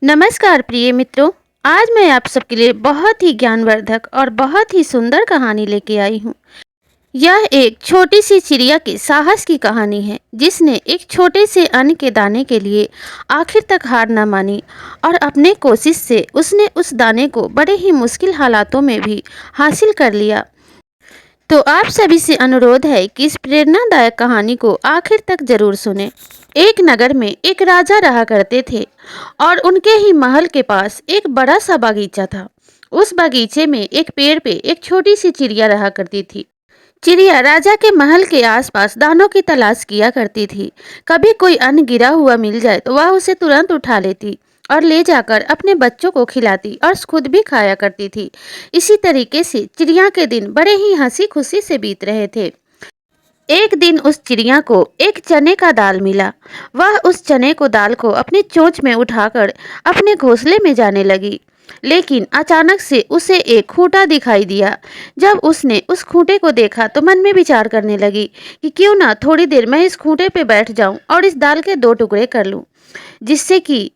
नमस्कार प्रिय मित्रों। आज मैं आप सबके लिए बहुत ही ज्ञानवर्धक और बहुत ही सुंदर कहानी लेके आई हूँ। यह एक छोटी सी चिड़िया के साहस की कहानी है, जिसने एक छोटे से अन्न के दाने के लिए आखिर तक हार न मानी और अपने कोशिश से उसने उस दाने को बड़े ही मुश्किल हालातों में भी हासिल कर लिया। तो आप सभी से अनुरोध है कि इस प्रेरणादायक कहानी को आखिर तक जरूर सुने। एक नगर में एक राजा रहा करते थे और उनके ही महल के पास एक बड़ा सा बागीचा था। उस बागीचे में एक पेड़ पे एक छोटी सी चिड़िया रहा करती थी। चिड़िया राजा के महल के आसपास दानों की तलाश किया करती थी। कभी कोई अन्न गिरा हुआ मिल जाए तो वह उसे तुरंत उठा लेती और ले जाकर अपने बच्चों को खिलाती और खुद भी खाया करती थी। इसी तरीके से चिड़िया के दिन बड़े ही हंसी खुशी से बीत रहे थे। एक दिन उस चिड़िया को एक चने का दाल मिला। वह उस चने को दाल को अपनी चोंच में उठाकर अपने घोंसले में जाने लगी, लेकिन अचानक से उसे एक खूंटा दिखाई दिया। जब उसने उस खूंटे को देखा तो मन में विचार करने लगी कि क्यों ना थोड़ी देर मैं इस खूंटे पे बैठ जाऊं और इस दाल के दो टुकड़े कर लूं, जिससे कि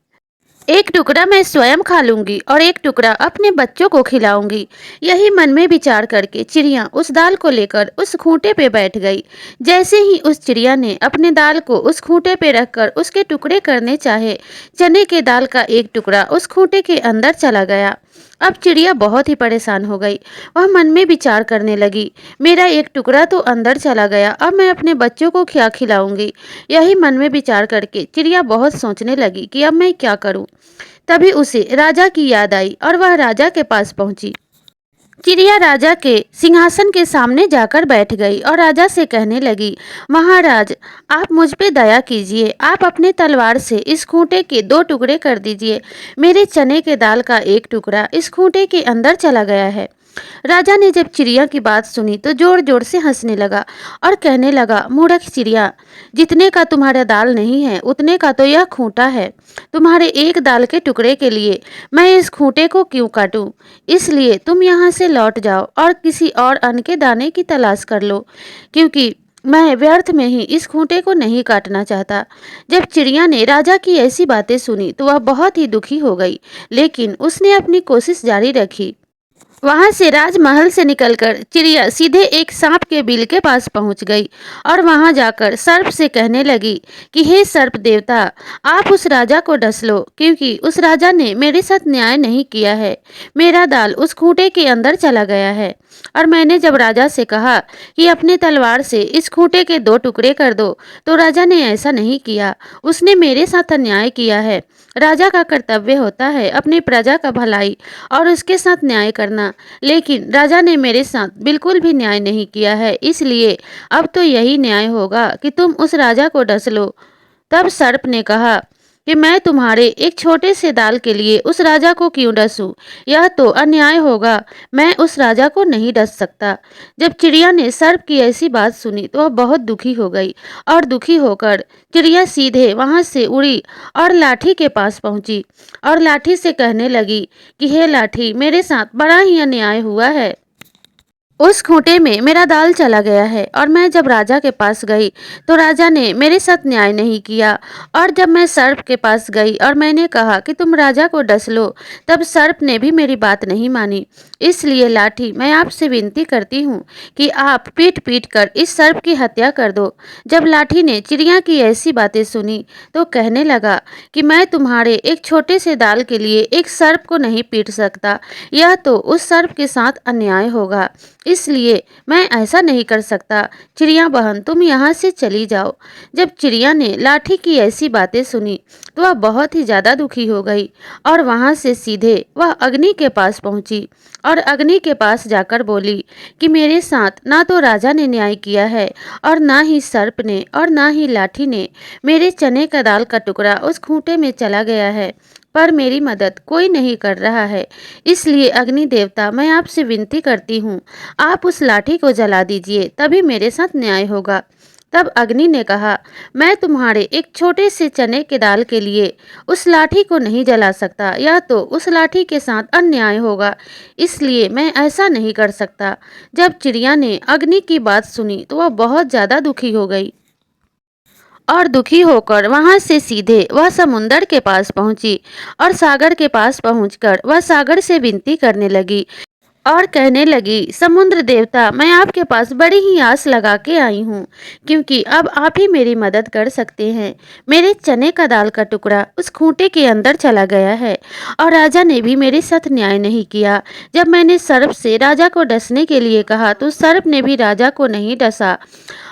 एक टुकड़ा मैं स्वयं खा लूंगी और एक टुकड़ा अपने बच्चों को खिलाऊंगी। यही मन में विचार करके चिड़िया उस दाल को लेकर उस खूंटे पे बैठ गई। जैसे ही उस चिड़िया ने अपने दाल को उस खूंटे पे रखकर उसके टुकड़े करने चाहे, चने के दाल का एक टुकड़ा उस खूंटे के अंदर चला गया। अब चिड़िया बहुत ही परेशान हो गई। वह मन में विचार करने लगी, मेरा एक टुकड़ा तो अंदर चला गया, अब मैं अपने बच्चों को क्या खिलाऊंगी। यही मन में विचार करके चिड़िया बहुत सोचने लगी कि अब मैं क्या करूं। तभी उसे राजा की याद आई और वह राजा के पास पहुंची। चिड़िया राजा के सिंहासन के सामने जाकर बैठ गई और राजा से कहने लगी, महाराज, आप मुझ पे दया कीजिए। आप अपने तलवार से इस खूंटे के दो टुकड़े कर दीजिए। मेरे चने के दाल का एक टुकड़ा इस खूंटे के अंदर चला गया है। राजा ने जब चिड़िया की बात सुनी तो जोर जोर से हंसने लगा और कहने लगा, मूर्ख चिड़िया, जितने का तुम्हारा दाल नहीं है उतने का तो यह खूंटा है। तुम्हारे एक दाल के टुकड़े के लिए मैं इस खूंटे को क्यों काटूं। इसलिए तुम यहाँ से लौट जाओ और किसी और अन्न के दाने की तलाश कर लो, क्योंकि मैं व्यर्थ में ही इस खूंटे को नहीं काटना चाहता। जब चिड़िया ने राजा की ऐसी बातें सुनी तो वह बहुत ही दुखी हो गई, लेकिन उसने अपनी कोशिश जारी रखी। वहां से राजमहल से निकलकर चिड़िया सीधे एक सांप के बिल के पास पहुंच गई और वहां जाकर सर्प से कहने लगी कि हे सर्प देवता, आप उस राजा को डस लो, क्योंकि उस राजा ने मेरे साथ न्याय नहीं किया है। मेरा दाल उस खूंटे के अंदर चला गया है और मैंने जब राजा से कहा कि अपने तलवार से इस खूंटे के दो टुकड़े कर दो, तो राजा ने ऐसा नहीं किया। उसने मेरे साथ अन्याय किया है। राजा का कर्तव्य होता है अपनी प्रजा का भलाई और उसके साथ न्याय करना, लेकिन राजा ने मेरे साथ बिल्कुल भी न्याय नहीं किया है। इसलिए अब तो यही न्याय होगा कि तुम उस राजा को डस लो। तब सर्प ने कहा कि मैं तुम्हारे एक छोटे से दाल के लिए उस राजा को क्यों डसूं? यह तो अन्याय होगा। मैं उस राजा को नहीं डस सकता। जब चिड़िया ने सर्प की ऐसी बात सुनी तो वह बहुत दुखी हो गई और दुखी होकर चिड़िया सीधे वहां से उड़ी और लाठी के पास पहुंची और लाठी से कहने लगी कि हे लाठी, मेरे साथ बड़ा ही अन्याय हुआ है। उस खूंटे में मेरा दाल चला गया है और मैं जब राजा के पास गई तो राजा ने मेरे साथ न्याय नहीं किया। और जब मैं सर्प के पास गई और मैंने कहा कि तुम राजा को डस लो, तब सर्प ने भी मेरी बात नहीं मानी। इसलिए लाठी, मैं आपसे विनती करती हूँ कि आप पीट पीट कर इस सर्प की हत्या कर दो। जब लाठी ने चिड़िया की ऐसी बातें सुनी तो कहने लगा कि मैं तुम्हारे एक छोटे से दाल के लिए एक सर्प को नहीं पीट सकता। यह तो उस सर्प के साथ अन्याय होगा, इसलिए मैं ऐसा नहीं कर सकता। चिड़िया बहन, तुम यहाँ से चली जाओ। जब चिड़िया ने लाठी की ऐसी बातें सुनी तो वह बहुत ही ज़्यादा दुखी हो गई और वहाँ से सीधे वह अग्नि के पास पहुँची और अग्नि के पास जाकर बोली कि मेरे साथ ना तो राजा ने न्याय किया है और ना ही सर्प ने और ना ही लाठी ने। मेरे चने का दाल का टुकड़ा उस खूंटे में चला गया है, पर मेरी मदद कोई नहीं कर रहा है। इसलिए अग्नि देवता, मैं आपसे विनती करती हूँ, आप उस लाठी को जला दीजिए, तभी मेरे साथ न्याय होगा। तब अग्नि ने कहा, मैं तुम्हारे एक छोटे से चने के दाल के लिए उस लाठी को नहीं जला सकता। यह तो उस लाठी के साथ अन्याय होगा, इसलिए मैं ऐसा नहीं कर सकता। जब चिड़िया ने अग्नि की बात सुनी तो वह बहुत ज़्यादा दुखी हो गई और दुखी होकर वहां से सीधे वह समुंदर के पास पहुंची और सागर के पास पहुंचकर वह सागर से विनती करने लगी और कहने लगी, समुद्र देवता, मैं आपके पास बड़ी ही आस लगा के आई हूँ, क्योंकि अब आप ही मेरी मदद कर सकते हैं। मेरे चने का दाल का टुकड़ा उस खूंटे के अंदर चला गया है और राजा ने भी मेरे साथ न्याय नहीं किया। जब मैंने सर्प से राजा को डसने के लिए कहा तो सर्प ने भी राजा को नहीं डसा,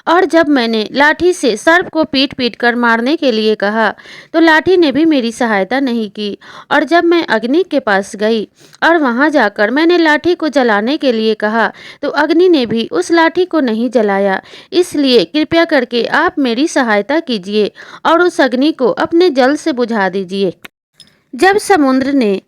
और जब मैंने लाठी से सर्प को पीट पीट कर मारने के लिए कहा तो लाठी ने भी मेरी सहायता नहीं की। और जब मैं अग्नि के पास गई और वहां जाकर मैंने लाठी को जलाने के लिए कहा तो अग्नि ने भी उस लाठी को नहीं जलाया। इसलिए कृपया करके आप मेरी सहायता कीजिए और उस अग्नि को अपने जल से बुझा दीजिए। जब समुद्र ने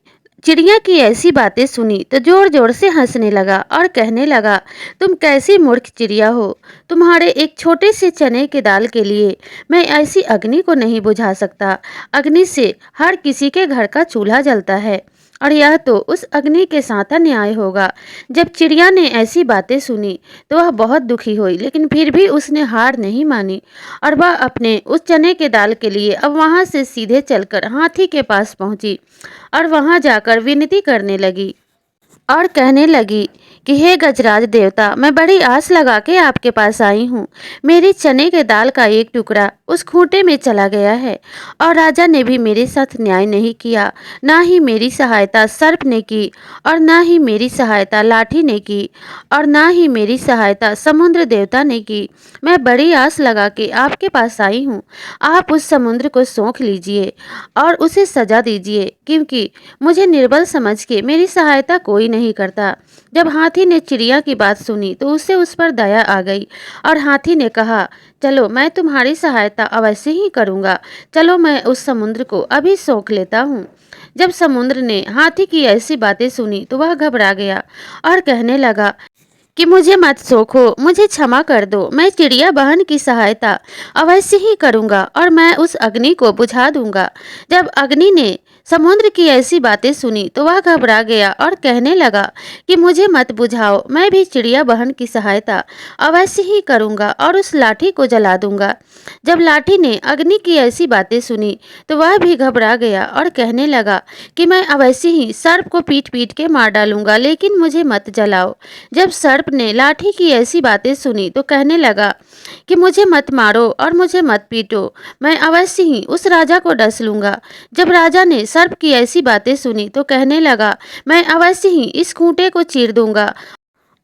चिड़िया की ऐसी बातें सुनी तो जोर जोर से हंसने लगा और कहने लगा, तुम कैसी मूर्ख चिड़िया हो। तुम्हारे एक छोटे से चने के दाल के लिए मैं ऐसी अग्नि को नहीं बुझा सकता। अग्नि से हर किसी के घर का चूल्हा जलता है और यह तो उस अग्नि के साथ अन्याय होगा। जब चिड़िया ने ऐसी बातें सुनी तो वह बहुत दुखी हुई, लेकिन फिर भी उसने हार नहीं मानी और वह अपने उस चने के दाल के लिए अब वहां से सीधे चलकर हाथी के पास पहुंची और वहां जाकर विनती करने लगी और कहने लगी कि हे गजराज देवता, मैं बड़ी आस लगा के आपके पास आई हूँ। मेरी चने के दाल का एक टुकड़ा उस खूंटे में चला गया है और राजा ने भी मेरे साथ न्याय नहीं किया। ना ही मेरी सहायता सर्प ने की और ना ही मेरी सहायता लाठी ने की और ना ही मेरी सहायता समुद्र देवता ने की। मैं बड़ी आस लगा के आपके पास आई हूँ। आप उस समुद्र को सोख लीजिए और उसे सजा दीजिए, क्योंकि मुझे निर्बल समझ के मेरी सहायता कोई नहीं करता। जब हाथी ने चिड़िया की बात सुनी तो उसे उस पर दया आ गई और हाथी ने कहा, चलो मैं तुम्हारी सहायता अवश्य ही करूँगा। चलो मैं उस समुद्र को अभी सोख लेता हूँ। जब समुद्र ने हाथी की ऐसी बातें सुनी तो वह घबरा गया और कहने लगा कि मुझे मत सोखो, मुझे क्षमा कर दो। मैं चिड़िया बहन की सहायता अवश्य ही करूँगा और मैं उस अग्नि को बुझा दूंगा। जब अग्नि ने समुद्र की ऐसी बातें सुनी तो वह घबरा गया और कहने लगा कि मुझे मत बुझाओ, मैं भी चिड़िया बहन की सहायता अवश्य ही करूँगा और उस लाठी को जला दूंगा। जब लाठी ने अग्नि की ऐसी बातें सुनी तो वह भी घबरा गया और कहने लगा कि मैं अवश्य ही सर्प को पीट पीट के मार डालूंगा, लेकिन मुझे मत जलाओ। जब सर्प ने लाठी की ऐसी बातें सुनी तो कहने लगा कि मुझे मत मारो और मुझे मत पीटो, मैं अवश्य ही उस राजा को डस लूंगा। जब राजा ने सर्प की ऐसी बातें सुनी तो कहने लगा, मैं अवश्य ही इस खूंटे को चीर दूंगा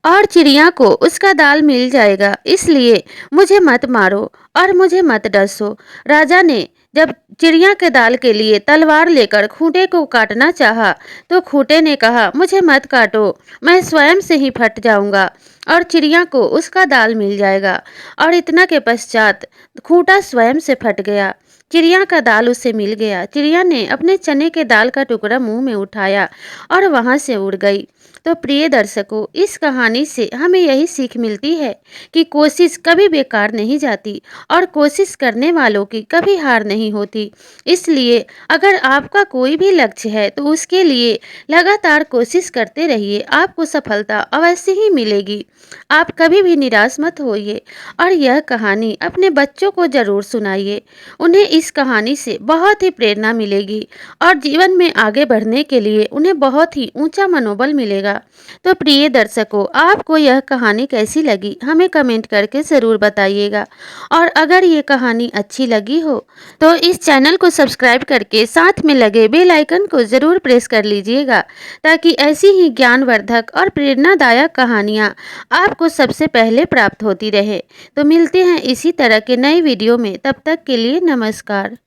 और चिड़िया को उसका दाल मिल जाएगा, इसलिए मुझे मत मारो और मुझे मत डसो। राजा ने जब चिड़िया के दाल के लिए तलवार लेकर खूंटे को काटना चाहा तो खूंटे ने कहा, मुझे मत काटो, मैं स्वयं से ही फट जाऊंगा और चिड़िया को उसका दाल मिल जाएगा। और इतना के पश्चात खूंटा स्वयं से फट गया, चिड़िया का दाल उसे मिल गया। चिड़िया ने अपने चने के दाल का टुकड़ा मुंह में उठाया और वहां से उड़ गई। तो प्रिय दर्शकों, इस कहानी से हमें यही सीख मिलती है कि कोशिश कभी बेकार नहीं जाती और कोशिश करने वालों की कभी हार नहीं होती। इसलिए अगर आपका कोई भी लक्ष्य है तो उसके लिए लगातार कोशिश करते रहिए, आपको सफलता अवश्य ही मिलेगी। आप कभी भी निराश मत होइए और यह कहानी अपने बच्चों को जरूर सुनाइए। उन्हें इस कहानी से बहुत ही प्रेरणा मिलेगी और जीवन में आगे बढ़ने के लिए उन्हें बहुत ही ऊंचा मनोबल मिलेगा। तो प्रिय दर्शकों, आपको यह कहानी कैसी लगी हमें कमेंट करके ज़रूर बताइएगा। और अगर ये कहानी अच्छी लगी हो तो इस चैनल को सब्सक्राइब करके साथ में लगे बेल आइकन को ज़रूर प्रेस कर लीजिएगा, ताकि ऐसी ही ज्ञानवर्धक और प्रेरणादायक कहानियाँ आपको सबसे पहले प्राप्त होती रहे। तो मिलते हैं इसी तरह के नए वीडियो में, तब तक के लिए नमस्कार।